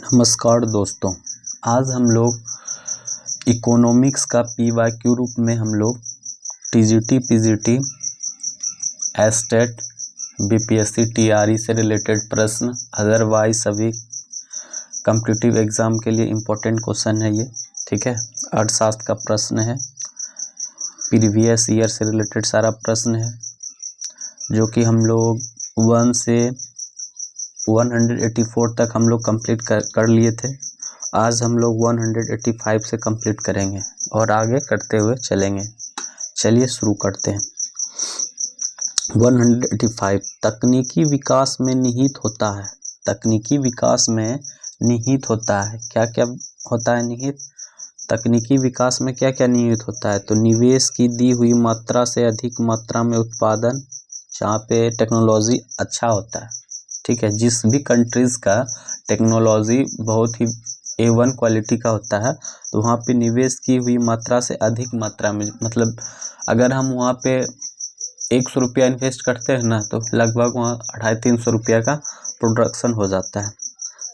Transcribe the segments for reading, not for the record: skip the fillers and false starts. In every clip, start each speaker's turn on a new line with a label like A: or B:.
A: नमस्कार दोस्तों, आज हम लोग इकोनॉमिक्स का PYQ रूप में हम लोग TGT, PGT, estate, BPSC, TRE से रिलेटेड प्रश्न, अदरवाइज सभी कॉम्पिटिटिव एग्ज़ाम के लिए इम्पोर्टेंट क्वेश्चन है ये। ठीक है, अर्थशास्त्र का प्रश्न है, प्रीवियस ईयर से रिलेटेड सारा प्रश्न है, जो कि हम लोग 1 से 184 तक हम लोग कंप्लीट कर लिए थे। आज हम लोग 185 से कंप्लीट करेंगे और आगे करते हुए चलेंगे। चलिए शुरू करते हैं। 185 तकनीकी विकास में निहित होता है। तकनीकी विकास में निहित होता है, क्या क्या होता है निहित? तकनीकी विकास में क्या क्या निहित होता है? तो निवेश की दी हुई मात्रा से अधिक मात्रा में उत्पादन, जहाँ पे टेक्नोलॉजी अच्छा होता है। ठीक है, जिस भी कंट्रीज़ का टेक्नोलॉजी बहुत ही A1 क्वालिटी का होता है, तो वहाँ पे निवेश की हुई मात्रा से अधिक मात्रा में, मतलब अगर हम वहाँ पे 100 रुपया इन्वेस्ट करते हैं ना, तो लगभग वहाँ 250-300 रुपया का प्रोडक्शन हो जाता है।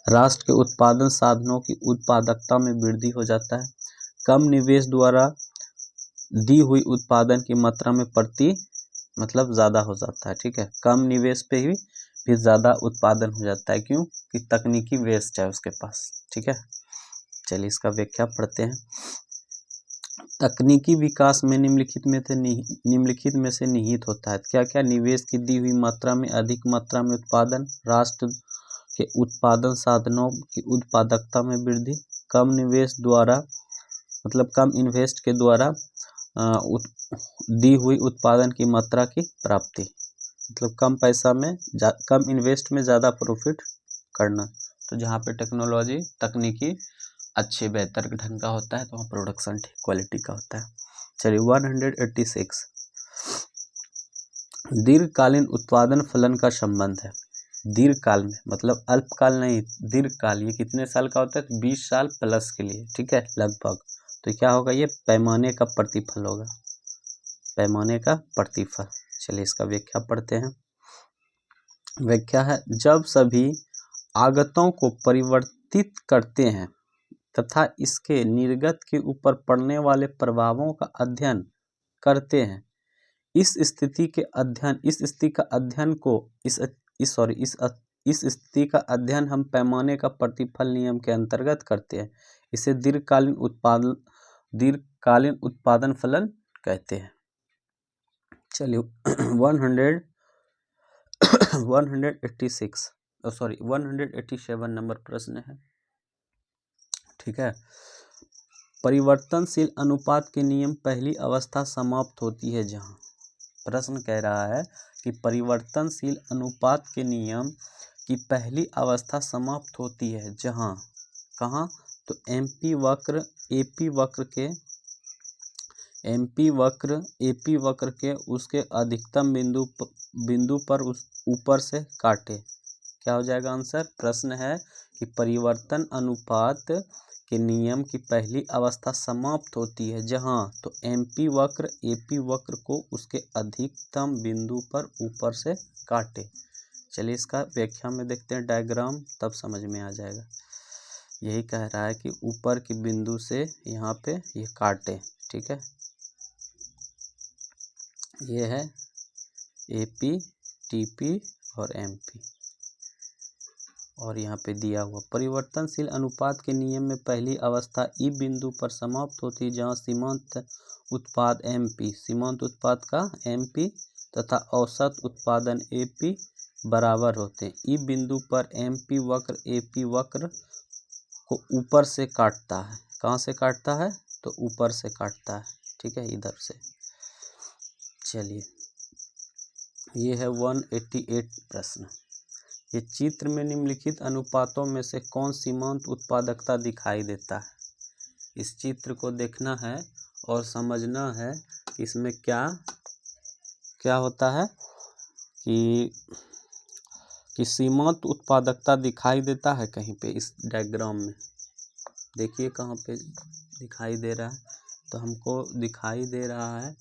A: राष्ट्र के उत्पादन साधनों की उत्पादकता में वृद्धि हो जाता है। कम निवेश द्वारा दी हुई उत्पादन की मात्रा में मतलब ज़्यादा हो जाता है। ठीक है, कम निवेश पे ही फिर ज़्यादा उत्पादन हो जाता है। क्यों? कि तकनीकी वेस्ट है उसके पास। ठीक है, चलिए इसका व्याख्या पढ़ते हैं। तकनीकी विकास में निम्नलिखित में से निहित होता है। क्या क्या? निवेश की दी हुई मात्रा में अधिक मात्रा में उत्पादन, राष्ट्र के उत्पादन साधनों की उत्पादकता में वृद्धि, कम निवेश द्वारा मतलब कम इन्वेस्ट के द्वारा दी हुई उत्पादन की मात्रा की प्राप्ति, मतलब कम पैसा में कम इन्वेस्ट में ज़्यादा प्रॉफिट करना। तो जहाँ पे टेक्नोलॉजी तकनीकी अच्छे बेहतर ढंग का होता है, तो वहाँ प्रोडक्शन ठीक क्वालिटी का होता है। चलिए 186 दीर्घकालीन उत्पादन फलन का संबंध है। दीर्घकाल में मतलब अल्पकाल नहीं, दीर्घकाल। ये कितने साल का होता है? तो 20 साल प्लस के लिए। ठीक है, लगभग। तो क्या होगा? ये पैमाने का प्रतिफल होगा, पैमाने का प्रतिफल। चलिए इसका व्याख्या पढ़ते हैं। व्याख्या है, जब सभी आगतों को परिवर्तित करते हैं तथा इसके निर्गत के ऊपर पड़ने वाले प्रभावों का अध्ययन करते हैं, इस स्थिति का अध्ययन हम पैमाने का प्रतिफल नियम के अंतर्गत करते हैं। इसे दीर्घकालीन उत्पादन फलन कहते हैं। चलिए 187 नंबर प्रश्न है। ठीक है, परिवर्तनशील अनुपात के नियम पहली अवस्था समाप्त होती है जहां। प्रश्न कह रहा है कि परिवर्तनशील अनुपात के नियम की पहली अवस्था समाप्त होती है जहां, कहाँ? तो एपी वक्र के उसके अधिकतम बिंदु पर ऊपर से काटे। क्या हो जाएगा आंसर? प्रश्न है कि परिवर्तन अनुपात के नियम की पहली अवस्था समाप्त होती है जहां, तो एपी वक्र को उसके अधिकतम बिंदु पर ऊपर से काटे। चलिए इसका व्याख्या में देखते हैं डायग्राम, तब समझ में आ जाएगा। यही कह रहा है कि ऊपर के बिंदु से यहाँ पे ये काटे। ठीक है, ये है एपी, टीपी और एमपी, और यहाँ पे दिया हुआ परिवर्तनशील अनुपात के नियम में पहली अवस्था ई बिंदु पर समाप्त होती है जहाँ सीमांत उत्पाद एमपी, सीमांत उत्पाद का एमपी तथा औसत उत्पादन एपी बराबर होते हैं। ई बिंदु पर एमपी वक्र एपी वक्र को ऊपर से काटता है। कहाँ से काटता है? तो ऊपर से काटता है। ठीक है, इधर से। चलिए ये है 188 प्रश्न। ये चित्र में निम्नलिखित अनुपातों में से कौन सीमांत उत्पादकता दिखाई देता है? इस चित्र को देखना है और समझना है कि इसमें क्या क्या होता है कि सीमांत उत्पादकता दिखाई देता है कहीं पे। इस डायग्राम में देखिए कहाँ पे दिखाई दे रहा है। तो हमको दिखाई दे रहा है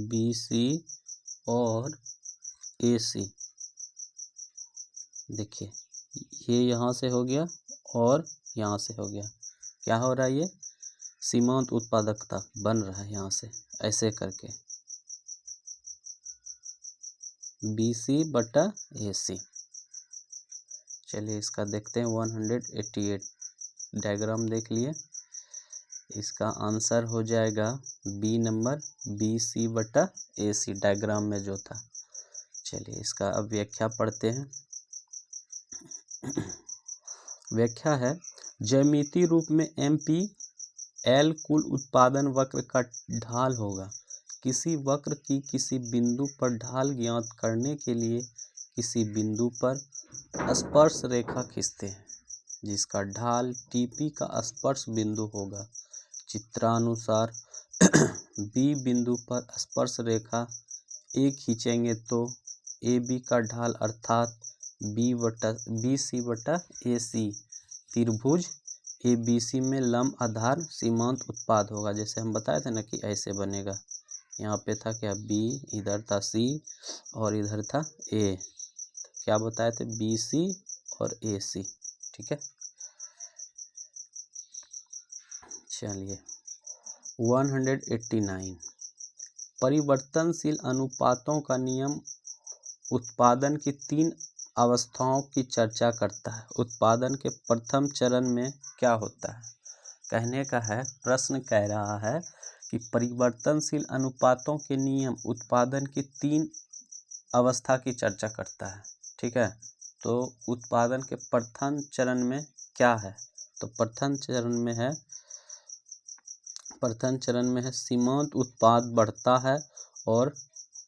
A: BC और AC। देखिए ये यहाँ से हो गया और यहाँ से हो गया। क्या हो रहा है, ये सीमांत उत्पादकता बन रहा है यहाँ से ऐसे करके BC/AC। चलिए इसका देखते हैं 188 डायग्राम देख लिए। इसका आंसर हो जाएगा बी नंबर BC/AC डायग्राम में जो था। चलिए इसका अब व्याख्या पढ़ते हैं। व्याख्या है, ज्यामितीय रूप में MPL कुल उत्पादन वक्र का ढाल होगा। किसी वक्र की किसी बिंदु पर ढाल ज्ञात करने के लिए किसी बिंदु पर स्पर्श रेखा खींचते हैं जिसका ढाल TP का स्पर्श बिंदु होगा। चित्रानुसार B बिंदु पर स्पर्श रेखा A खींचेंगे तो AB का ढाल अर्थात BC/AC त्रिभुज ABC में लंब आधार सीमांत उत्पाद होगा। जैसे हम बताए थे ना कि ऐसे बनेगा। यहाँ पे था क्या, B, इधर था C और इधर था A। क्या बताए थे, BC और AC। ठीक है, चलिए 189 परिवर्तनशील अनुपातों का नियम उत्पादन की 3 अवस्थाओं की चर्चा करता है। उत्पादन के प्रथम चरण में क्या होता है। कहने का है, प्रश्न कह रहा है कि परिवर्तनशील अनुपातों के नियम उत्पादन की 3 अवस्था की चर्चा करता है। ठीक है, तो उत्पादन के प्रथम चरण में क्या है, तो प्रथम चरण में है सीमांत उत्पाद बढ़ता है और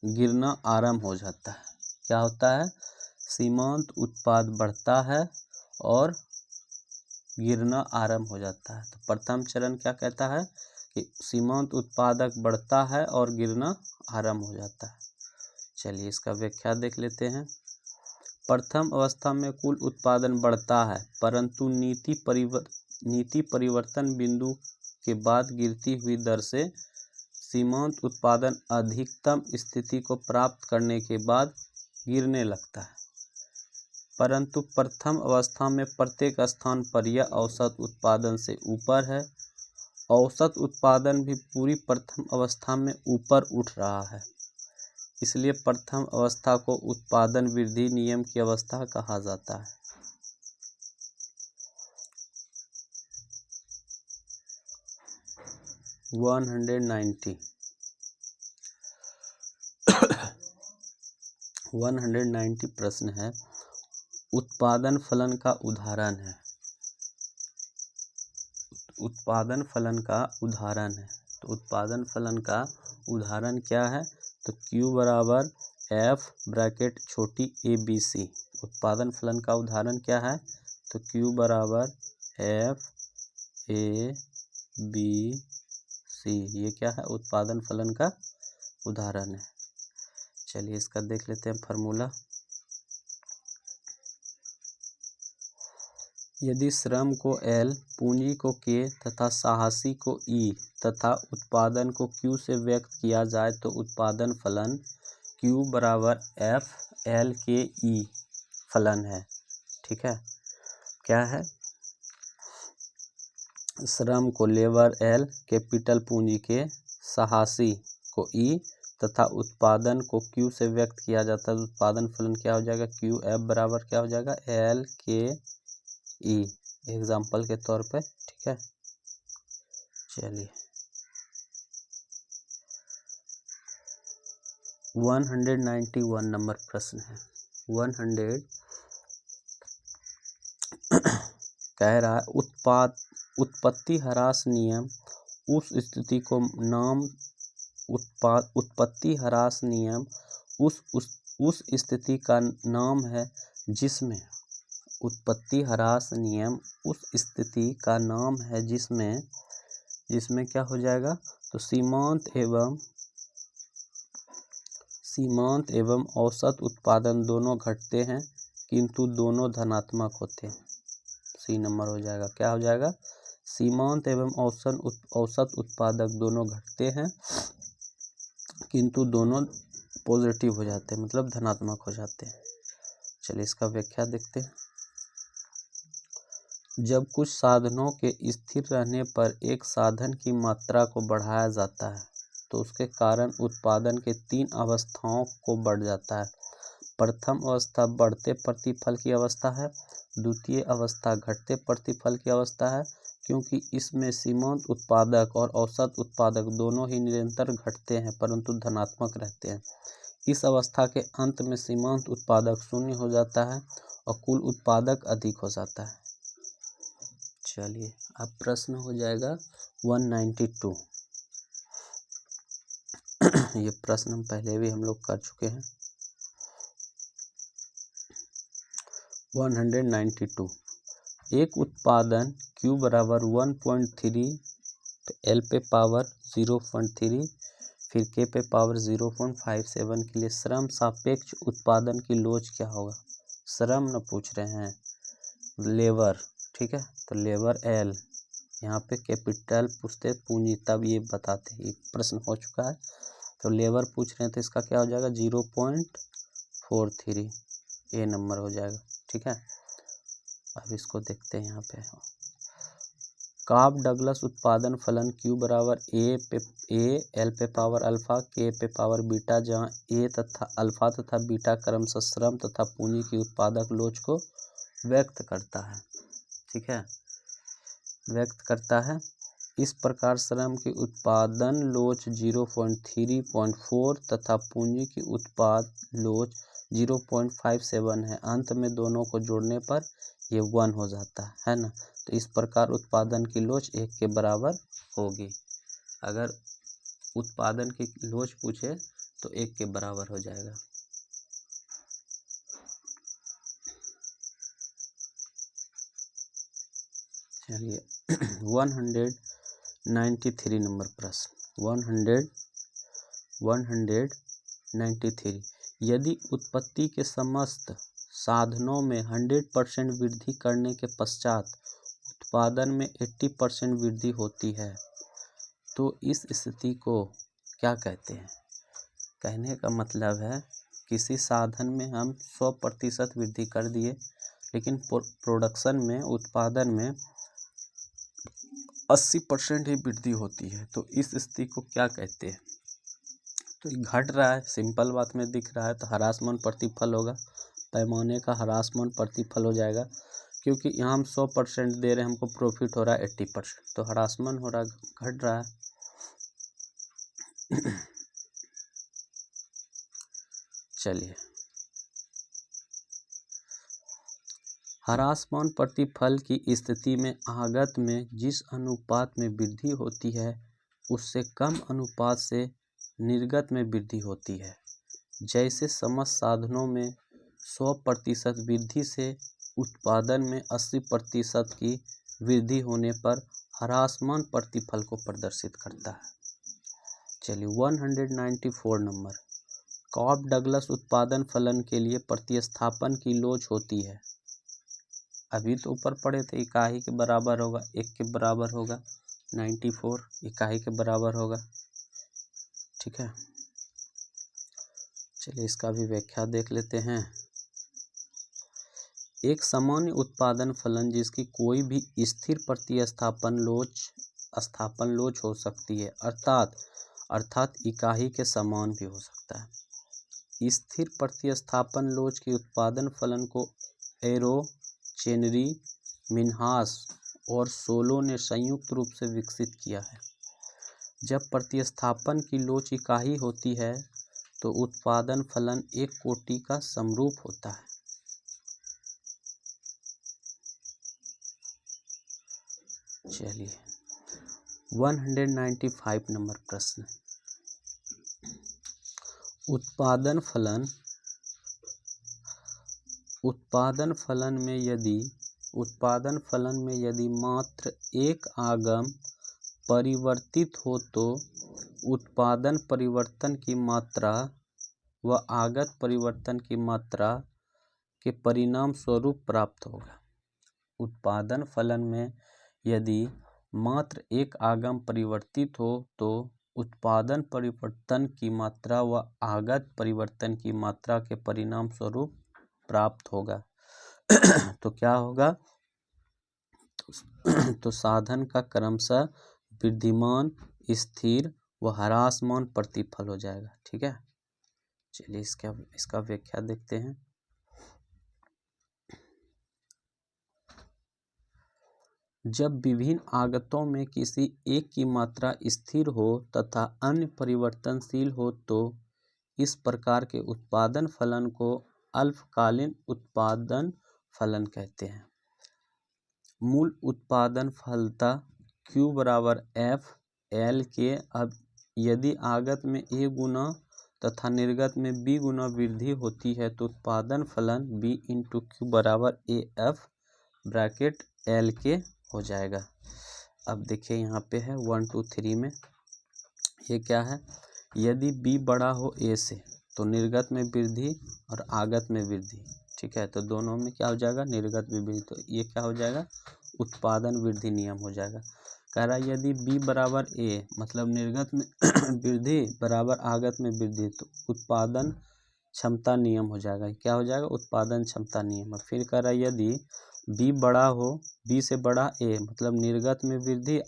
A: गिरना आरंभ हो जाता है। क्या होता है, सीमांत उत्पाद बढ़ता है और गिरना आरंभ हो जाता है। तो प्रथम चरण क्या कहता है कि सीमांत उत्पादक बढ़ता है और गिरना आरंभ हो जाता है। चलिए इसका व्याख्या देख लेते हैं। प्रथम अवस्था में कुल उत्पादन बढ़ता है परंतु नीति परिवर्तन बिंदु के बाद गिरती हुई दर से सीमांत उत्पादन अधिकतम स्थिति को प्राप्त करने के बाद गिरने लगता है। परंतु प्रथम अवस्था में प्रत्येक स्थान पर यह औसत उत्पादन से ऊपर है। औसत उत्पादन भी पूरी प्रथम अवस्था में ऊपर उठ रहा है। इसलिए प्रथम अवस्था को उत्पादन वृद्धि नियम की अवस्था कहा जाता है। वन 190 प्रश्न है, उत्पादन फलन का उदाहरण है। उत्पादन फलन का उदाहरण है, तो उत्पादन फलन का उदाहरण क्या है, तो Q बराबर F ब्रैकेट छोटी ABC। उत्पादन फलन का उदाहरण क्या है, तो Q बराबर F A B C। ये क्या है, उत्पादन फलन का उदाहरण है। चलिए इसका देख लेते हैं फार्मूला। यदि श्रम को L, पूंजी को K तथा साहसी को E तथा उत्पादन को Q से व्यक्त किया जाए तो उत्पादन फलन Q बराबर F L K E फलन है। ठीक है, क्या है, श्रम को लेबर L, कैपिटल पूंजी के, साहसी को E तथा उत्पादन को Q से व्यक्त किया जाता है। उत्पादन फलन क्या हो जाएगा, QF बराबर क्या हो जाएगा, L K E एग्जाम्पल के तौर पे। ठीक है, चलिए 191 नंबर प्रश्न है। 100 कह रहा है, उत्पत्ति ह्रास नियम उस स्थिति को उत्पत्ति ह्रास नियम उस स्थिति का नाम है जिसमें उत्पत्ति ह्रास नियम उस स्थिति का नाम है जिसमें क्या हो जाएगा, तो सीमांत एवं औसत उत्पादन दोनों घटते हैं किंतु दोनों धनात्मक होते हैं। सी नंबर हो जाएगा, क्या हो जाएगा, सीमांत एवं औसत उत्पादक दोनों घटते हैं किंतु दोनों पॉजिटिव हो जाते हैं, मतलब धनात्मक हो जाते हैं। चलिए इसका व्याख्या देखते हैं। जब कुछ साधनों के स्थिर रहने पर एक साधन की मात्रा को बढ़ाया जाता है तो उसके कारण उत्पादन के 3 अवस्थाओं को बढ़ जाता है। प्रथम अवस्था बढ़ते प्रतिफल की अवस्था है, द्वितीय अवस्था घटते प्रतिफल की अवस्था है, क्योंकि इसमें सीमांत उत्पादक और औसत उत्पादक दोनों ही निरंतर घटते हैं परंतु धनात्मक रहते हैं। इस अवस्था के अंत में सीमांत उत्पादक शून्य हो जाता है और कुल उत्पादक अधिक हो जाता है। चलिए अब प्रश्न हो जाएगा 192। ये प्रश्न हम पहले भी हम लोग कर चुके हैं। 192 एक उत्पादन Q बराबर 1.3 L पे पावर 0.3 फिर K पे पावर 0.57 के लिए श्रम सापेक्ष उत्पादन की लोच क्या होगा। श्रम न पूछ रहे हैं, लेबर, ठीक है। तो लेबर L, यहाँ पे कैपिटल पूछते पूंजी तब ये बताते हैं। एक प्रश्न हो चुका है तो लेबर पूछ रहे हैं तो इसका क्या हो जाएगा 0.43 ए नंबर हो जाएगा, ठीक है। अब इसको देखते हैं यहाँ पे कॉफ डगलस उत्पादन फलन Q बराबर एल पे पावर अल्फा K पे पावर बीटा, जहाँ ए तथा अल्फा तथा बीटा क्रमशः श्रम तथा पूंजी की उत्पादक लोच को व्यक्त करता है, ठीक है, व्यक्त करता है। इस प्रकार श्रम की उत्पादन लोच 0.34 तथा पूंजी की उत्पाद लोच 0.57 है। अंत में दोनों को जोड़ने पर ये 1 हो जाता है ना। तो इस प्रकार उत्पादन की लोच 1 के बराबर होगी। अगर उत्पादन की लोच पूछे तो 1 के बराबर हो जाएगा। चलिए 193 नंबर प्रश्न 193 यदि उत्पत्ति के समस्त साधनों में 100% वृद्धि करने के पश्चात उत्पादन में 80% वृद्धि होती है तो इस स्थिति को क्या कहते हैं। कहने का मतलब है किसी साधन में हम 100% वृद्धि कर दिए लेकिन प्रोडक्शन में उत्पादन में 80% ही वृद्धि होती है तो इस स्थिति को क्या कहते हैं। तो ये घट रहा है, सिंपल बात में दिख रहा है तो ह्रासमान प्रतिफल होगा, पैमाने का ह्रासमान प्रतिफल हो जाएगा, क्योंकि यहाँ हम 100% दे रहे हैं, हमको प्रॉफिट हो रहा है 80%, तो ह्रासमान हो रहा है, घट रहा है। चलिए ह्रासमान प्रतिफल की स्थिति में आगत में जिस अनुपात में वृद्धि होती है उससे कम अनुपात से निर्गत में वृद्धि होती है। जैसे समस्त साधनों में 100% वृद्धि से उत्पादन में 80% की वृद्धि होने पर ह्रासमान प्रतिफल को प्रदर्शित करता है। चलिए 194 नंबर कॉफ डगलस उत्पादन फलन के लिए प्रतिस्थापन की लोच होती है। अभी तो ऊपर पड़े थे इकाई के बराबर होगा, 1 के बराबर होगा, 94 इकाई के बराबर होगा, ठीक है। चलिए इसका भी व्याख्या देख लेते हैं। एक सामान्य उत्पादन फलन जिसकी कोई भी स्थिर प्रतिस्थापन लोच हो सकती है, अर्थात इकाई के समान भी हो सकता है। स्थिर प्रतिस्थापन लोच के उत्पादन फलन को एरो, चेनरी, मिन्हास और सोलो ने संयुक्त रूप से विकसित किया है। जब प्रतिस्थापन की लोच इकाई होती है तो उत्पादन फलन एक कोटि का समरूप होता है। चलिए 195 नंबर प्रश्न उत्पादन फलन में यदि मात्र एक आगम परिवर्तित हो तो उत्पादन परिवर्तन की मात्रा व आगत परिवर्तन की मात्रा के परिणाम स्वरूप प्राप्त होगा। उत्पादन फलन में यदि मात्र एक आगम परिवर्तित हो तो उत्पादन परिवर्तन की मात्रा व आगत परिवर्तन की मात्रा के परिणाम स्वरूप प्राप्त होगा। तो क्या होगा, तो साधन का क्रमशः वृद्धिमान, स्थिर व ह्रासमान प्रतिफल हो जाएगा। ठीक है, चलिए इसका व्याख्या देखते हैं। जब विभिन्न आगतों में किसी एक की मात्रा स्थिर हो तथा अन्य परिवर्तनशील हो तो इस प्रकार के उत्पादन फलन को अल्पकालीन उत्पादन फलन कहते हैं। मूल उत्पादन फलता Q बराबर F L के। अब यदि आगत में A गुना तथा निर्गत में B गुना वृद्धि होती है तो उत्पादन फलन B इंटू Q बराबर AF ब्रैकेट L के हो जाएगा। अब देखिए यहाँ पे है 1 2 3 में ये क्या है, यदि B बड़ा हो A से तो निर्गत में वृद्धि और आगत में वृद्धि। ठीक है, तो दोनों में क्या हो जाएगा, निर्गत में वृद्धि, तो ये क्या हो जाएगा, उत्पादन वृद्धि नियम हो जाएगा। कह रहा है यदि B बराबर A मतलब निर्गत में वृद्धि बराबर आगत में वृद्धि तो उत्पादन क्षमता नियम हो जाएगा। क्या हो जाएगा, उत्पादन क्षमता नियम। फिर कह रहा है यदि B बड़ा हो, B से बड़ा A मतलब निर्गत में वृद्धि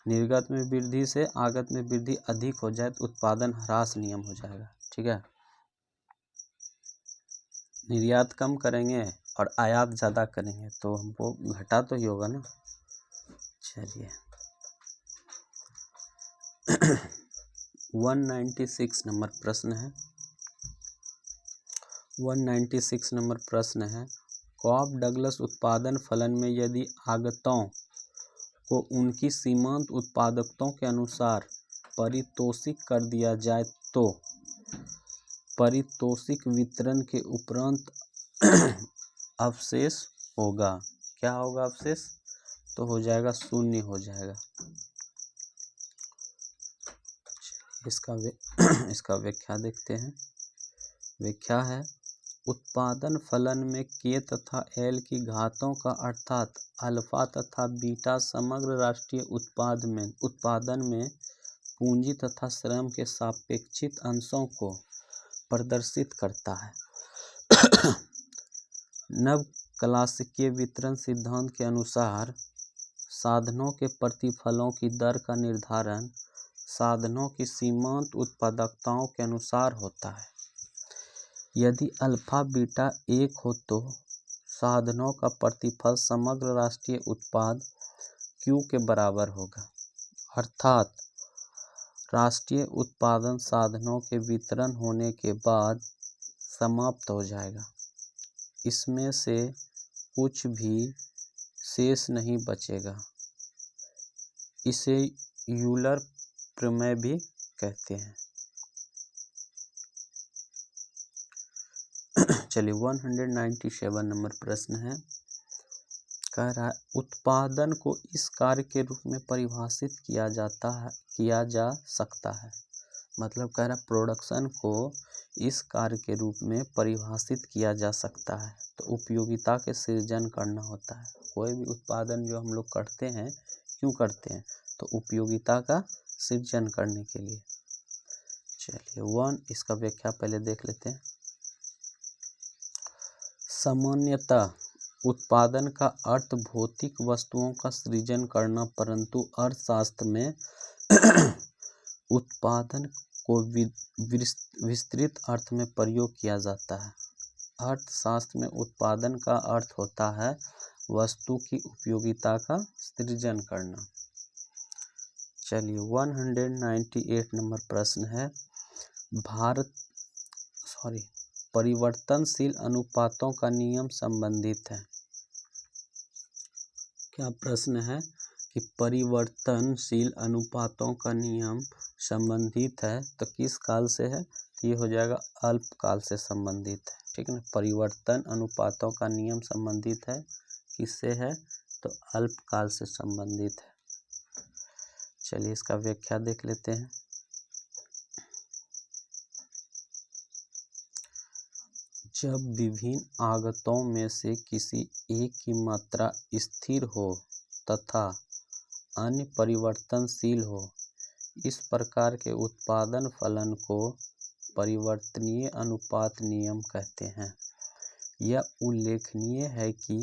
A: निर्गत में वृद्धि से आगत में वृद्धि अधिक हो जाए तो उत्पादन ह्रास नियम हो जाएगा। ठीक है, निर्यात कम करेंगे और आयात ज़्यादा करेंगे तो हमको घाटा तो ही होगा ना। चलिए 196 नंबर प्रश्न है। 196 नंबर प्रश्न है, कॉब डगलस उत्पादन फलन में यदि आगतों को उनकी सीमांत उत्पादकताओं के अनुसार पारितोषिक कर दिया जाए तो पारितोषिक वितरण के उपरांत अवशेष होगा। क्या होगा अवशेष, तो हो जाएगा शून्य हो जाएगा। इसका व्याख्या देखते हैं। व्याख्या है, उत्पादन फलन में K तथा L की घातों का अर्थात अल्फा तथा बीटा समग्र राष्ट्रीय उत्पादन में पूंजी तथा श्रम के सापेक्षित अंशों को प्रदर्शित करता है। नव क्लासिकीय वितरण सिद्धांत के अनुसार साधनों के प्रतिफलों की दर का निर्धारण साधनों की सीमांत उत्पादकताओं के अनुसार होता है। यदि अल्फा बीटा 1 हो तो साधनों का प्रतिफल समग्र राष्ट्रीय उत्पाद Q के बराबर होगा, अर्थात राष्ट्रीय उत्पादन साधनों के वितरण होने के बाद समाप्त हो जाएगा। इसमें से कुछ भी शेष नहीं बचेगा। इसे यूलर प्रमेय भी कहते हैं। चलिए 197 नंबर प्रश्न है। कह रहा है उत्पादन को इस कार्य के रूप में परिभाषित किया जा सकता है। मतलब कह रहा है प्रोडक्शन को इस कार्य के रूप में परिभाषित किया जा सकता है तो उपयोगिता के सृजन करना होता है। कोई भी उत्पादन जो हम लोग करते हैं क्यों करते हैं, तो उपयोगिता का सृजन करने के लिए। चलिए इसका व्याख्या पहले देख लेते हैं। सामान्यतः उत्पादन का अर्थ भौतिक वस्तुओं का सृजन करना, परंतु अर्थशास्त्र में उत्पादन को विस्तृत अर्थ में प्रयोग किया जाता है। अर्थशास्त्र में उत्पादन का अर्थ होता है वस्तु की उपयोगिता का सृजन करना। चलिए 198 नंबर प्रश्न है। परिवर्तनशील अनुपातों का नियम संबंधित है। क्या प्रश्न है कि परिवर्तनशील अनुपातों का नियम संबंधित है तो किस काल से है, तो ये हो जाएगा अल्पकाल से संबंधित है। ठीक है ना, परिवर्तन अनुपातों का नियम संबंधित है किससे है, तो अल्पकाल से संबंधित है। चलिए इसका व्याख्या देख लेते हैं। जब विभिन्न आगतों में से किसी एक की मात्रा स्थिर हो तथा अन्य परिवर्तनशील हो, इस प्रकार के उत्पादन फलन को परिवर्तनीय अनुपात नियम कहते हैं। यह उल्लेखनीय है कि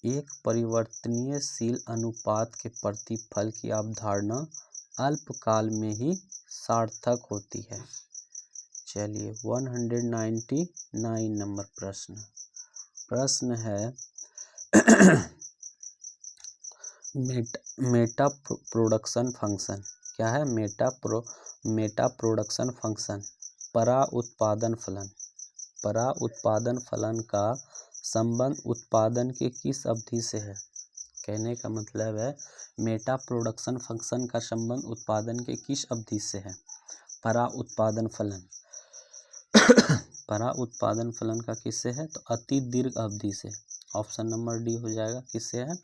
A: एक परिवर्तनीयशील अनुपात के प्रतिफल की अवधारणा अल्पकाल में ही सार्थक होती है। चलिए 199 नंबर प्रश्न है मेटा प्रोडक्शन फंक्शन। क्या है? मेटा प्रोडक्शन फंक्शन परा उत्पादन फलन का संबंध उत्पादन के किस अवधि से है? कहने का मतलब है मेटा प्रोडक्शन फंक्शन का संबंध उत्पादन के किस अवधि से है? परा उत्पादन फलन का किससे है? तो अति दीर्घ अवधि से। ऑप्शन नंबर डी हो जाएगा। किससे है?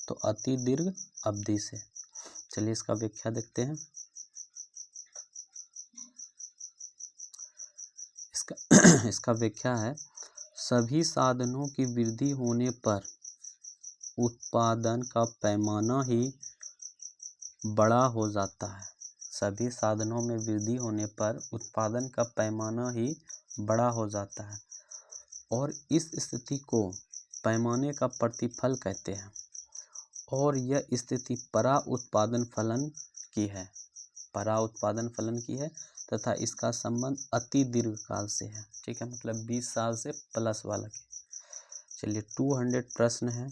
A: तो अति दीर्घ अवधि से। चलिए इसका व्याख्या देखते हैं। इसका व्याख्या है सभी साधनों की वृद्धि होने पर उत्पादन का पैमाना ही बड़ा हो जाता है। सभी साधनों में वृद्धि होने पर उत्पादन का पैमाना ही बड़ा हो जाता है और इस स्थिति को पैमाने का प्रतिफल कहते हैं और यह स्थिति परा उत्पादन फलन की है तथा इसका संबंध अति दीर्घ काल से है। ठीक है, मतलब 20 साल से प्लस वाला के। चलिए 200 प्रश्न है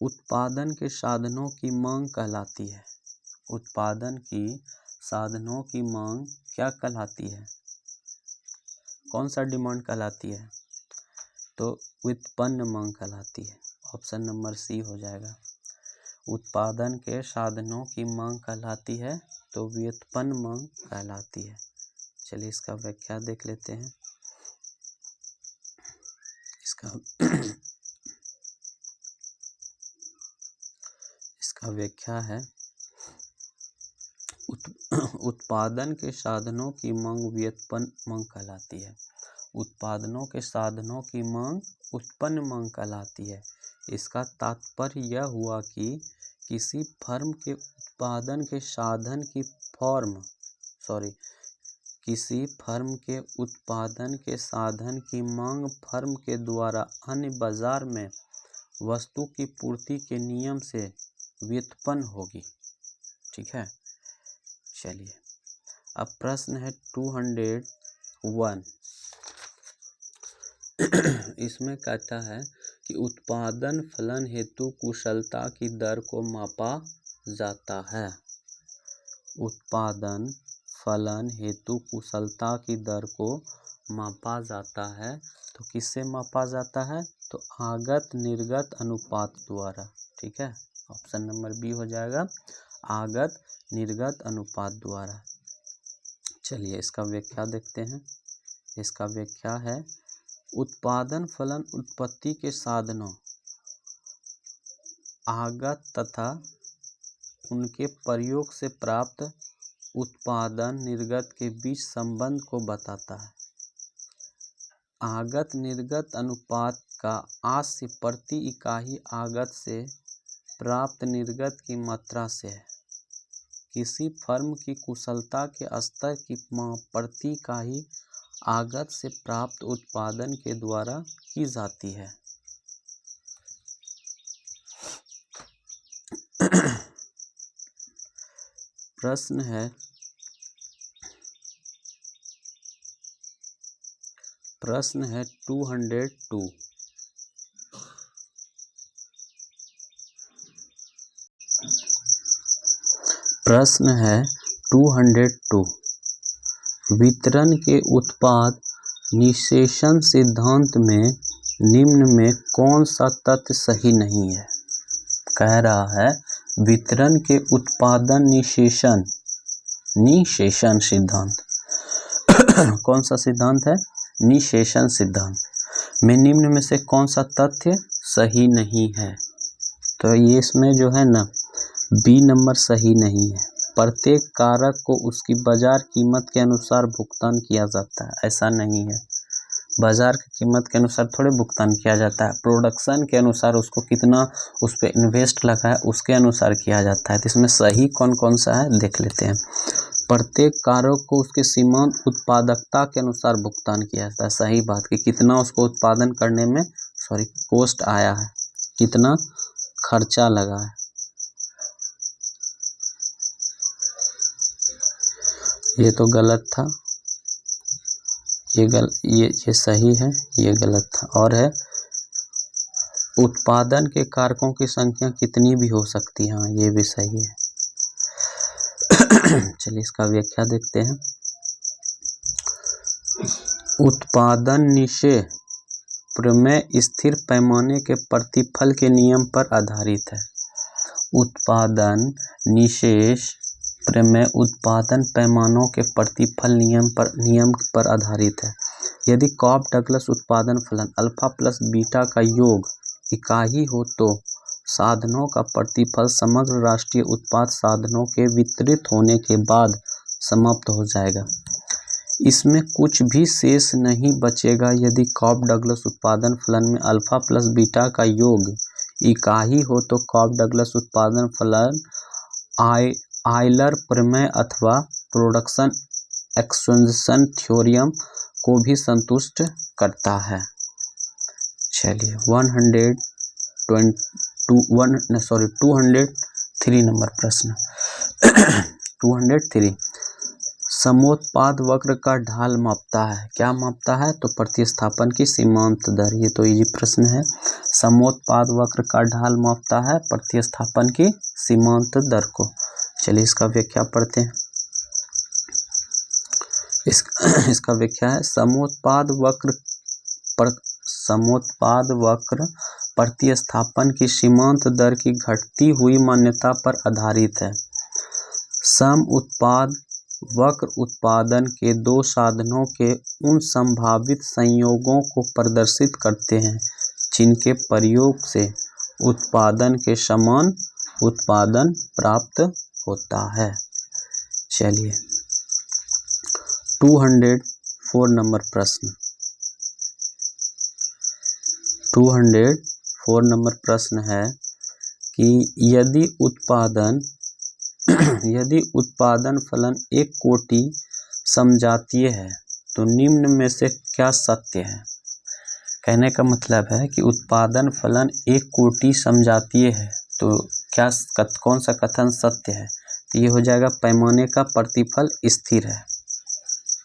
A: उत्पादन के साधनों की मांग कहलाती है। उत्पादन की साधनों की मांग क्या कहलाती है? कौन सा डिमांड कहलाती है? तो व्युत्पन्न मांग कहलाती है। ऑप्शन नंबर सी हो जाएगा। उत्पादन के साधनों की मांग कहलाती है तो व्युत्पन्न मांग कहलाती है। चलिए इसका व्याख्या देख लेते हैं। इसका व्याख्या है उत्पादन के साधनों की मांग व्युत्पन्न मांग कहलाती है। उत्पादनों के साधनों की मांग उत्पन्न मांग कहलाती है। इसका तात्पर्य यह हुआ कि किसी फर्म के उत्पादन के साधन की मांग फर्म के द्वारा अन्य बाजार में वस्तु की पूर्ति के नियम से व्युत्पन्न होगी। ठीक है, चलिए अब प्रश्न है 201। इसमें कहता है कि उत्पादन फलन हेतु कुशलता की दर को मापा जाता है। उत्पादन फलन हेतु कुशलता की दर को मापा जाता है तो किससे मापा जाता है? तो आगत निर्गत अनुपात द्वारा। ठीक है, ऑप्शन नंबर बी हो जाएगा, आगत निर्गत अनुपात द्वारा। चलिए इसका व्याख्या देखते हैं। इसका व्याख्या है उत्पादन फलन उत्पत्ति के साधनों आगत तथा उनके प्रयोग से प्राप्त उत्पादन निर्गत के बीच संबंध को बताता है। आगत निर्गत अनुपात का आस्य प्रति इकाई आगत से प्राप्त निर्गत की मात्रा से है। किसी फर्म की कुशलता के स्तर की माप प्रति इकाई आगत से प्राप्त उत्पादन के द्वारा की जाती है। प्रश्न है 202। प्रश्न है 202। वितरण के उत्पाद निषेचन सिद्धांत में निम्न में कौन सा तथ्य सही नहीं है? कह रहा है वितरण के उत्पादन निषेचन सिद्धांत कौन सा सिद्धांत है? निषेचन सिद्धांत में निम्न में से कौन सा तथ्य सही नहीं है? तो ये इसमें जो है ना बी नंबर सही नहीं है। प्रत्येक कारक को उसकी बाजार कीमत के अनुसार भुगतान किया जाता है, ऐसा नहीं है। बाजार की कीमत के अनुसार थोड़े भुगतान किया जाता है, प्रोडक्शन के अनुसार उसको कितना उस पर इन्वेस्ट लगा है उसके अनुसार किया जाता है। तो इसमें सही कौन कौन सा है देख लेते हैं। प्रत्येक कारक को उसके सीमांत उत्पादकता के अनुसार भुगतान किया जाता है। सही बात कि कितना उसको उत्पादन करने में कॉस्ट आया है, कितना खर्चा लगा है। ये तो गलत था, ये सही है, ये गलत था। और है उत्पादन के कारकों की संख्या कितनी भी हो सकती है, हाँ ये भी सही है। चलिए इसका व्याख्या देखते हैं। उत्पादन निश्चय प्रमेय स्थिर पैमाने के प्रतिफल के नियम पर आधारित है। उत्पादन निशेष प्रमेय उत्पादन पैमानों के प्रतिफल नियम पर आधारित है। यदि कॉप डगलस उत्पादन फलन अल्फा प्लस बीटा का योग इकाई हो तो साधनों का प्रतिफल समग्र राष्ट्रीय उत्पाद साधनों के वितरित होने के बाद समाप्त हो जाएगा। इसमें कुछ भी शेष नहीं बचेगा यदि कॉप डगलस उत्पादन फलन में अल्फा प्लस बीटा का योग इकाई हो तो कॉप डगलस उत्पादन फलन आयलर प्रमेय अथवा प्रोडक्शन एक्सचेंज थ्योरम को भी संतुष्ट करता है। चलिए 203 नंबर प्रश्न 203 समोत्पाद वक्र का ढाल मापता है। क्या मापता है? तो प्रतिस्थापन की सीमांत दर। ये तो इजी प्रश्न है। समोत्पाद वक्र का ढाल मापता है प्रतिस्थापन की सीमांत दर को। चलिए इसका व्याख्या पढ़ते हैं। इसका व्याख्या है समोत्पाद वक्र प्रतिस्थापन की सीमांत दर की घटती हुई मान्यता पर आधारित है। सम उत्पाद वक्र उत्पादन के दो साधनों के उन संभावित संयोगों को प्रदर्शित करते हैं जिनके प्रयोग से उत्पादन के समान उत्पादन प्राप्त होता है। चलिए 204 नंबर प्रश्न 204 नंबर प्रश्न है कि यदि उत्पादन फलन एक कोटि समजातीय है तो निम्न में से क्या सत्य है। कहने का मतलब है कि उत्पादन फलन एक कोटि समजातीय है तो क्या कौन सा कथन सत्य है। तो ये हो जाएगा पैमाने का प्रतिफल स्थिर है।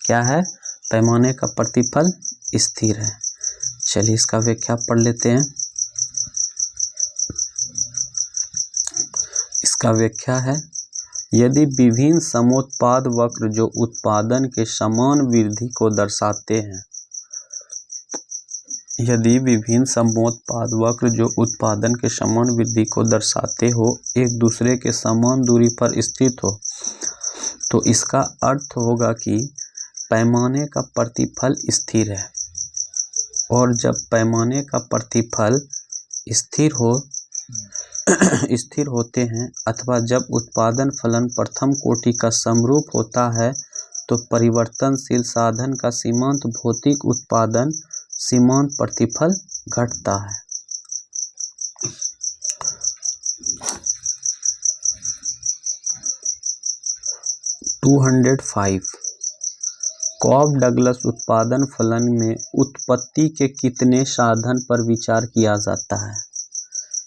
A: क्या है? पैमाने का प्रतिफल स्थिर है। चलिए इसका व्याख्या पढ़ लेते हैं। इसका व्याख्या है यदि विभिन्न समोत्पाद वक्र जो उत्पादन के समान वृद्धि को दर्शाते हैं यदि विभिन्न समोत्पाद वक्र जो उत्पादन के समान वृद्धि को दर्शाते हो एक दूसरे के समान दूरी पर स्थित हो तो इसका अर्थ होगा कि पैमाने का प्रतिफल स्थिर है। और जब पैमाने का प्रतिफल स्थिर होते हैं अथवा जब उत्पादन फलन प्रथम कोटि का समरूप होता है तो परिवर्तनशील साधन का सीमांत भौतिक उत्पादन सीमांत प्रतिफल घटता है। कॉप डगलस उत्पादन फलन में उत्पत्ति के कितने साधन पर विचार किया जाता है।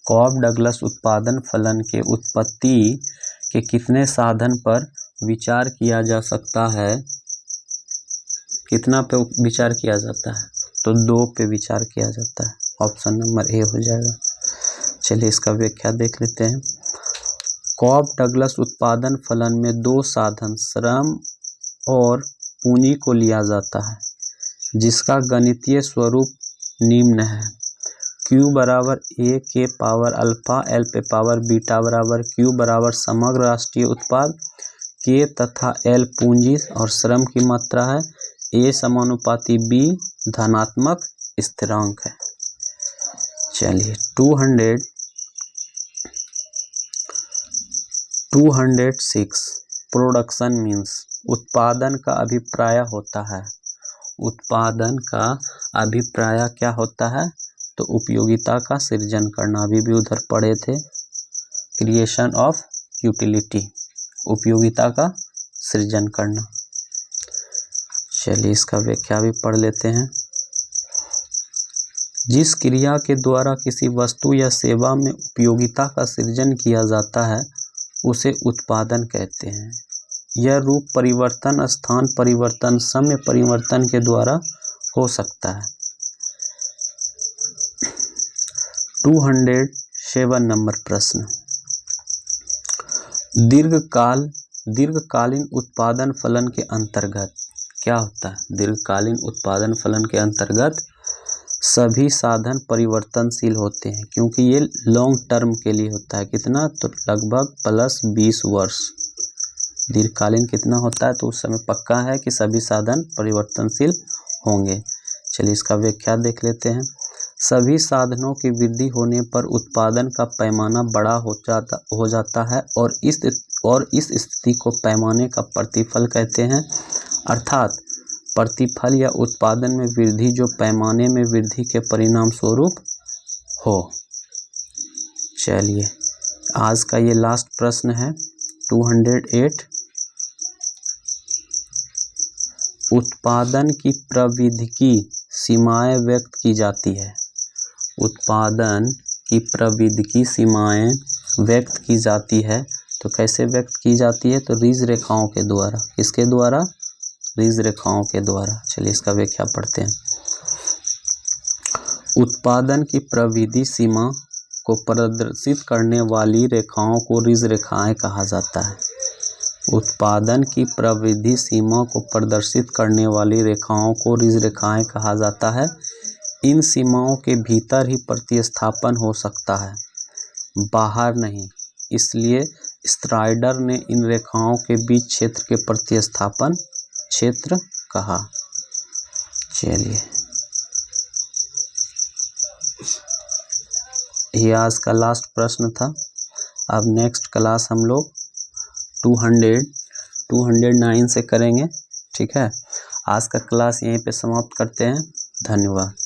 A: कॉप डगलस उत्पादन फलन के उत्पत्ति के कितने साधन पर विचार किया जा सकता है। कितना पे विचार किया जाता है? तो 2 पे विचार किया जाता है। ऑप्शन नंबर ए हो जाएगा। चलिए इसका व्याख्या देख लेते हैं। कॉप डगलस उत्पादन फलन में 2 साधन श्रम और पूंजी को लिया जाता है जिसका गणितीय स्वरूप निम्न है। Q बराबर A के पावर अल्फा L पे पावर बीटा बराबर Q बराबर समग्र राष्ट्रीय उत्पाद K तथा L पूंजी और श्रम की मात्रा है। A समानुपाती B धनात्मक स्थिरांक है। चलिए 206 प्रोडक्शन मीन्स उत्पादन का अभिप्राय होता है। उत्पादन का अभिप्राय क्या होता है? तो उपयोगिता का सृजन करना। अभी भी उधर पढ़े थे क्रिएशन ऑफ यूटिलिटी, उपयोगिता का सृजन करना। चलिए इसका व्याख्या भी पढ़ लेते हैं। जिस क्रिया के द्वारा किसी वस्तु या सेवा में उपयोगिता का सृजन किया जाता है उसे उत्पादन कहते हैं। यह रूप परिवर्तन, स्थान परिवर्तन, समय परिवर्तन के द्वारा हो सकता है। 207 नंबर प्रश्न, दीर्घकालीन उत्पादन फलन के अंतर्गत क्या होता है? दीर्घकालीन उत्पादन फलन के अंतर्गत सभी साधन परिवर्तनशील होते हैं, क्योंकि ये लॉन्ग टर्म के लिए होता है। कितना? तो लगभग प्लस 20 वर्ष। दीर्घकालीन कितना होता है? तो उस समय पक्का है कि सभी साधन परिवर्तनशील होंगे। चलिए इसका व्याख्या देख लेते हैं। सभी साधनों की वृद्धि होने पर उत्पादन का पैमाना बड़ा हो जाता है और इस स्थिति को पैमाने का प्रतिफल कहते हैं। अर्थात प्रतिफल या उत्पादन में वृद्धि जो पैमाने में वृद्धि के परिणाम स्वरूप हो। चलिए आज का ये लास्ट प्रश्न है 208। उत्पादन की प्रविधि की सीमाएं व्यक्त की जाती है। उत्पादन की प्रविधि की सीमाएं व्यक्त की जाती है, तो कैसे व्यक्त की जाती है? तो रीज रेखाओं के द्वारा। किसके द्वारा? रीज रेखाओं के द्वारा। चलिए इसका व्याख्या पढ़ते हैं। उत्पादन की प्रविधि सीमा को प्रदर्शित करने वाली रेखाओं को रीज रेखाएं कहा जाता है। उत्पादन की प्रविधि सीमा को प्रदर्शित करने वाली रेखाओं को रीज रेखाएं कहा जाता है। इन सीमाओं के भीतर ही प्रतिस्थापन हो सकता है, बाहर नहीं। इसलिए स्ट्राइडर ने इन रेखाओं के बीच क्षेत्र के प्रतिस्थापन क्षेत्र कहा। चलिए ये आज का लास्ट प्रश्न था। अब नेक्स्ट क्लास हम लोग 209 से करेंगे। ठीक है, आज का क्लास यहीं पे समाप्त करते हैं। धन्यवाद।